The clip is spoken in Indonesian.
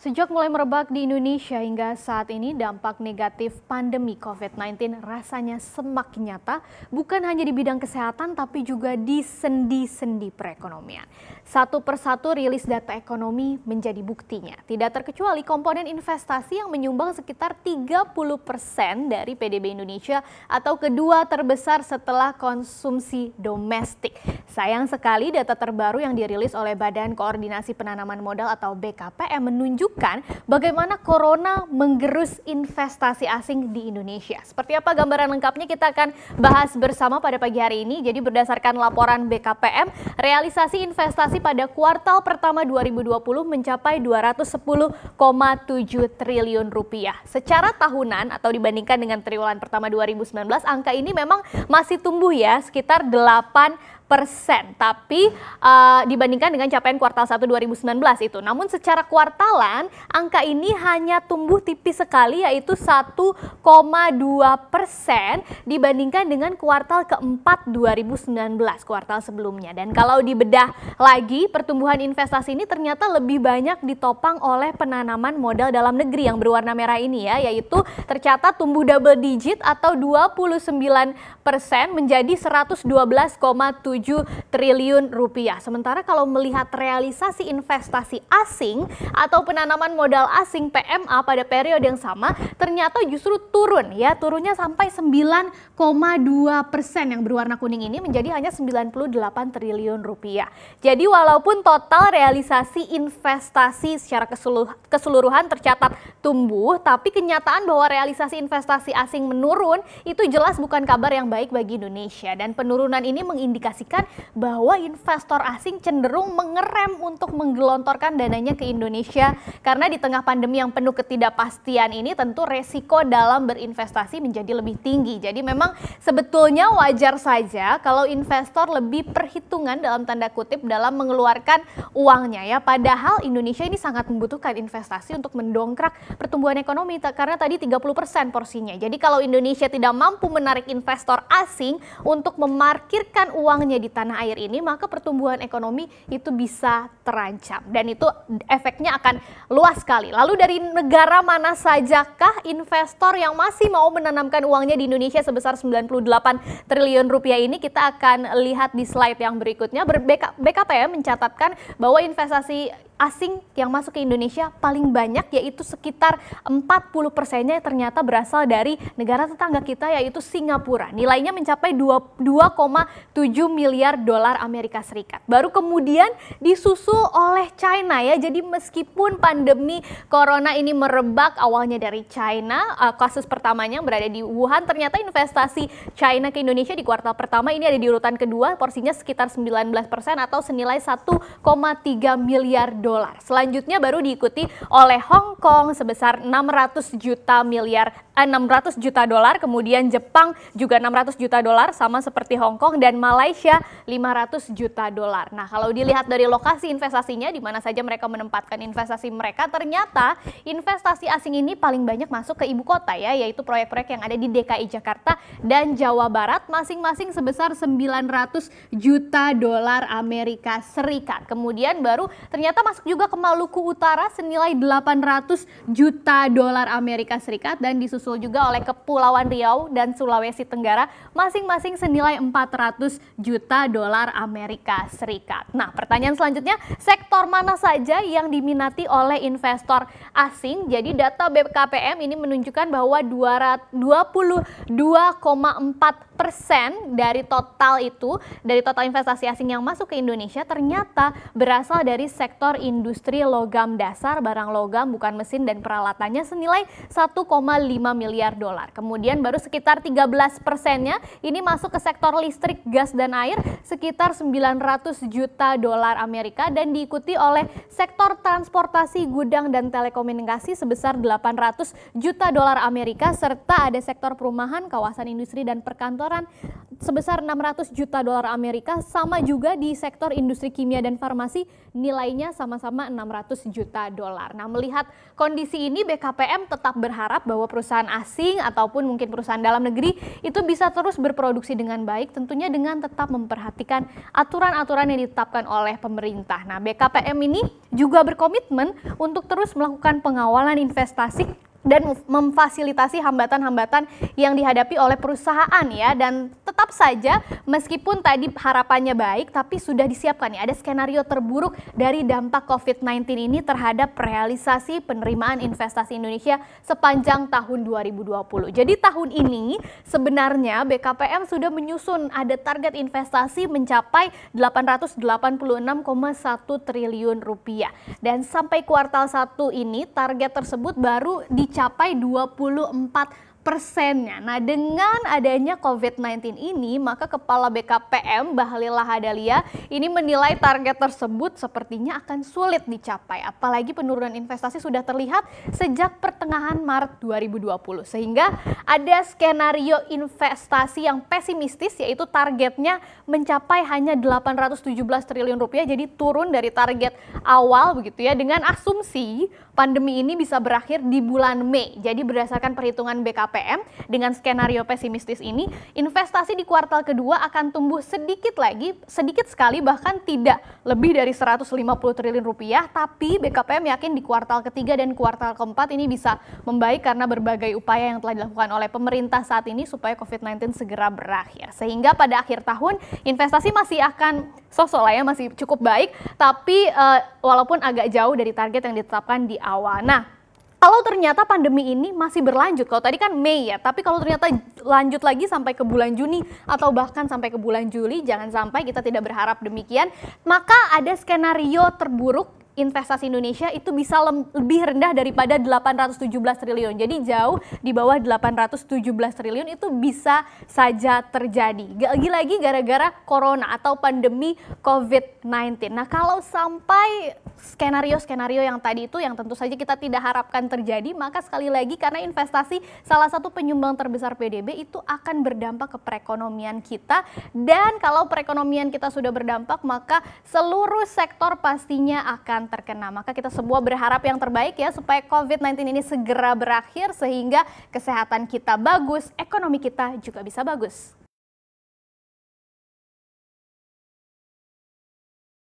Sejak mulai merebak di Indonesia hingga saat ini, dampak negatif pandemi COVID-19 rasanya semakin nyata, bukan hanya di bidang kesehatan tapi juga di sendi-sendi perekonomian. Satu persatu rilis data ekonomi menjadi buktinya. Tidak terkecuali komponen investasi yang menyumbang sekitar 30% dari PDB Indonesia atau kedua terbesar setelah konsumsi domestik. Sayang sekali data terbaru yang dirilis oleh Badan Koordinasi Penanaman Modal atau BKPM menunjukkan bagaimana corona menggerus investasi asing di Indonesia. Seperti apa gambaran lengkapnya kita akan bahas bersama pada pagi hari ini. Jadi berdasarkan laporan BKPM, realisasi investasi pada kuartal pertama 2020 mencapai 210,7 triliun rupiah. Secara tahunan atau dibandingkan dengan triwulan pertama 2019, angka ini memang masih tumbuh ya sekitar 8%. Tapi dibandingkan dengan capaian kuartal 1 2019 itu. Namun secara kuartalan angka ini hanya tumbuh tipis sekali yaitu 1,2% dibandingkan dengan kuartal keempat 2019, kuartal sebelumnya. Dan kalau dibedah lagi pertumbuhan investasi ini ternyata lebih banyak ditopang oleh penanaman modal dalam negeri yang berwarna merah ini ya, yaitu tercatat tumbuh double digit atau 29% menjadi 112,7 triliun rupiah. Sementara kalau melihat realisasi investasi asing atau penanaman modal asing PMA pada periode yang sama ternyata justru turun ya, turunnya sampai 9,2% yang berwarna kuning ini menjadi hanya 98 triliun rupiah. Jadi walaupun total realisasi investasi secara keseluruhan tercatat tumbuh, tapi kenyataan bahwa realisasi investasi asing menurun itu jelas bukan kabar yang baik bagi Indonesia, dan penurunan ini mengindikasikan bahwa investor asing cenderung mengerem untuk menggelontorkan dananya ke Indonesia karena di tengah pandemi yang penuh ketidakpastian ini tentu resiko dalam berinvestasi menjadi lebih tinggi. Jadi memang sebetulnya wajar saja kalau investor lebih perhitungan dalam tanda kutip dalam mengeluarkan uangnya ya. Padahal Indonesia ini sangat membutuhkan investasi untuk mendongkrak pertumbuhan ekonomi karena tadi 30% porsinya. Jadi kalau Indonesia tidak mampu menarik investor asing untuk memarkirkan uangnya di tanah air ini, maka pertumbuhan ekonomi itu bisa terancam dan itu efeknya akan luas sekali. Lalu dari negara mana sajakah investor yang masih mau menanamkan uangnya di Indonesia sebesar 98 triliun rupiah ini? Kita akan lihat di slide yang berikutnya. BKPM mencatatkan bahwa investasi asing yang masuk ke Indonesia paling banyak yaitu sekitar 40%-nya ternyata berasal dari negara tetangga kita yaitu Singapura. Nilainya mencapai 2,7 miliar dolar Amerika Serikat. Baru kemudian disusul oleh China ya. Jadi meskipun pandemi corona ini merebak awalnya dari China, kasus pertamanya berada di Wuhan, ternyata investasi China ke Indonesia di kuartal pertama ini ada di urutan kedua, porsinya sekitar 19% atau senilai 1,3 miliar dolar. Selanjutnya baru diikuti oleh Hong Kong sebesar 600 juta dolar, kemudian Jepang juga 600 juta dolar sama seperti Hong Kong, dan Malaysia 500 juta dolar. Nah, kalau dilihat dari lokasi investasinya di mana saja mereka menempatkan investasi mereka, ternyata investasi asing ini paling banyak masuk ke ibu kota ya, yaitu proyek-proyek yang ada di DKI Jakarta dan Jawa Barat masing-masing sebesar 900 juta dolar Amerika Serikat. Kemudian baru ternyata masuk juga ke Maluku Utara senilai 800 juta dolar Amerika Serikat dan disusul juga oleh Kepulauan Riau dan Sulawesi Tenggara masing-masing senilai 400 juta dolar Amerika Serikat. Nah, pertanyaan selanjutnya, sektor mana saja yang diminati oleh investor asing? Jadi data BKPM ini menunjukkan bahwa 22,4% dari total investasi asing yang masuk ke Indonesia ternyata berasal dari sektor industri logam dasar, barang logam bukan mesin dan peralatannya senilai 1,5 miliar dolar. Kemudian baru sekitar 13%-nya ini masuk ke sektor listrik, gas dan air sekitar 900 juta dolar Amerika dan diikuti oleh sektor transportasi, gudang dan telekomunikasi sebesar 800 juta dolar Amerika serta ada sektor perumahan, kawasan industri dan perkantoran sebesar 600 juta dolar Amerika, sama juga di sektor industri kimia dan farmasi nilainya sama-sama 600 juta dolar. Nah, melihat kondisi ini BKPM tetap berharap bahwa perusahaan asing ataupun mungkin perusahaan dalam negeri itu bisa terus berproduksi dengan baik, tentunya dengan tetap memperhatikan aturan-aturan yang ditetapkan oleh pemerintah. Nah, BKPM ini juga berkomitmen untuk terus melakukan pengawalan investasi dan memfasilitasi hambatan-hambatan yang dihadapi oleh perusahaan ya. Dan tetap saja meskipun tadi harapannya baik, tapi sudah disiapkan ya, ada skenario terburuk dari dampak COVID-19 ini terhadap realisasi penerimaan investasi Indonesia sepanjang tahun 2020. Jadi tahun ini sebenarnya BKPM sudah menyusun ada target investasi mencapai 886,1 triliun rupiah. Dan sampai kuartal 1 ini target tersebut baru dicapai 24%-nya. Nah, dengan adanya COVID-19 ini, maka Kepala BKPM Bahlil Lahadalia ini menilai target tersebut sepertinya akan sulit dicapai. Apalagi penurunan investasi sudah terlihat sejak pertengahan Maret 2020. Sehingga ada skenario investasi yang pesimistis, yaitu targetnya mencapai hanya 817 triliun rupiah, jadi turun dari target awal begitu ya, dengan asumsi pandemi ini bisa berakhir di bulan Mei. Jadi berdasarkan perhitungan BKPM dengan skenario pesimistis ini, investasi di kuartal kedua akan tumbuh sedikit sekali, bahkan tidak lebih dari 150 triliun rupiah. Tapi BKPM yakin di kuartal ketiga dan kuartal keempat ini bisa membaik karena berbagai upaya yang telah dilakukan oleh pemerintah saat ini supaya COVID-19 segera berakhir. Sehingga pada akhir tahun investasi masih akan sosok lah ya, masih cukup baik, tapi walaupun agak jauh dari target yang ditetapkan di awal. Nah, kalau ternyata pandemi ini masih berlanjut, kalau tadi kan Mei ya, tapi kalau ternyata lanjut lagi sampai ke bulan Juni atau bahkan sampai ke bulan Juli, jangan sampai kita tidak berharap demikian, maka ada skenario terburuk investasi Indonesia itu bisa lebih rendah daripada 817 triliun. Jadi jauh di bawah 817 triliun itu bisa saja terjadi. Lagi-lagi gara-gara corona atau pandemi COVID-19. Nah, kalau sampai skenario-skenario yang tadi itu yang tentu saja kita tidak harapkan terjadi, maka sekali lagi karena investasi salah satu penyumbang terbesar PDB itu akan berdampak ke perekonomian kita. Dan kalau perekonomian kita sudah berdampak, maka seluruh sektor pastinya akan terkena. Maka kita semua berharap yang terbaik ya, supaya COVID-19 ini segera berakhir sehingga kesehatan kita bagus, ekonomi kita juga bisa bagus.